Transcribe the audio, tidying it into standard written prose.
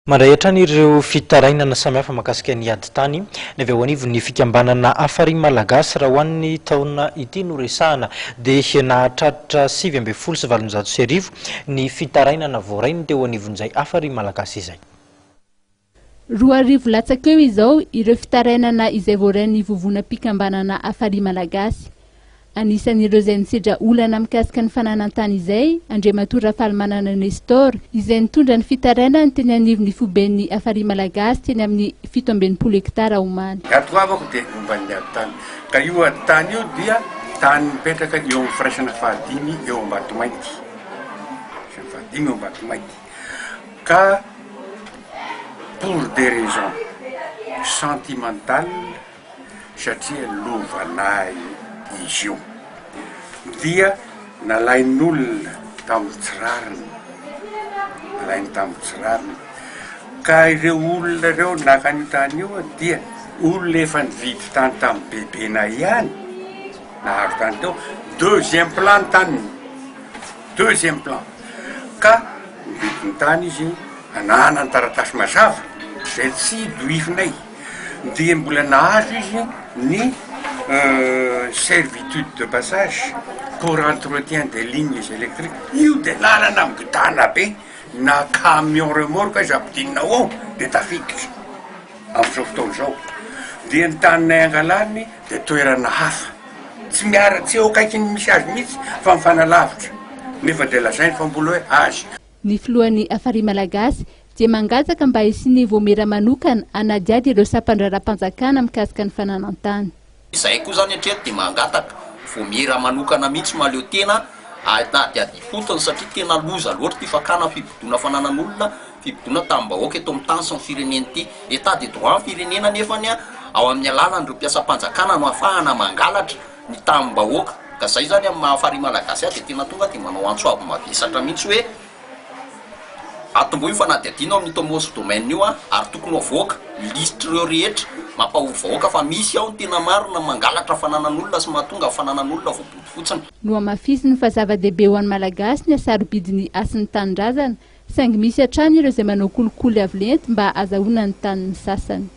Mandray hatrany ireo fitarainana samihafa mahakasika ny ady tany ny avy ao anivon'ny fikambanana Afariana Malagasy raha hoan'ny taona ity no resahana dia nahatratra 7.7 ny fitarainana voarainy teo anivon'izay Afariana Malagasy izay. Roa arivo latsaka eo izao ireo fitarainana izay voarainy vovona mpikambanana Afariana Malagasy. Anisan'ireo izay nisidra olana mikasika ny fananantany izay Andriamatora Rafalimanana Nestor izay nitondra ny fitarainana teny anivon'ny foben'ny Afariana Malagasy teny amin'ny 17 hektara omaly. Atoavako dia momba ny ady-tany. Ka io ady-tany io dia tany mipetraka eo amin'ny firaisana fahadimy eo Ambatomaity. Fahadimy eo Ambatomaity. Ka pour des raisons sentimentales satria lovanay izy io dia nalain'olona tamin'ny tsirariny ka ireo olona ireo nakany tany io dia olona efa nividy tany tamin'ny bebena ihany naharo tany teo deuxième plan tany ka nividiny tany izy anana ny taratasy mazava zay tsy doifinay dia mbola nahazo izy ny servitude de passage pour entretien des lignes électriques. Io de lalana migotana be na camion remorque izy ampidinina ao dia tafiditra amin'izao fotoana izao. Dia ny taninay angalany dia toerana hafa tsy miara-tsy eo akaikiny misy azy mihitsy fa mifanalavitra nefa dia lazainy fa mbola hoe azy. Ny filohan'ny Afariana Malagasy dia mangataka mba hisiany voamera manokana anadiady ireo sampandraram-panjakana mikasika ny fananantany. Izay koa zany hatreto dia mangataka voamera manokana mihitsy maleo tena adiady fotony satria tena loza loatra ty fakana fibodona fananan'olona fibodona tambahoaka eto amin'ny tany sy ny firenena ity état de droit firenena nefany ao amin'ny alalan'ireo mpiasam-panjakana no ahafahana mangalatra ny tambahoaka ka zay zany amin'ny Afariana Malagasy dia tena tonga dia manao antsoavo mavesatra mihitsy hoe atombo io fa na dia adino amin'ny tomosy domaine io ary tokony avoaka listre ireo rehetra mampahovahoaka fa misy ao ny tena maro na mangalatra fananan'olona sy mahatonga fananan'olona voaboty fotsiny. No amafisiny fa zava-dehibe ho an'ny Malagasy ny asarobidiny asin'ny tanindrazana saingy misy hatrany ireo izay manao kolikoly avo lenta mba azahoana ny tanin'ny sasany.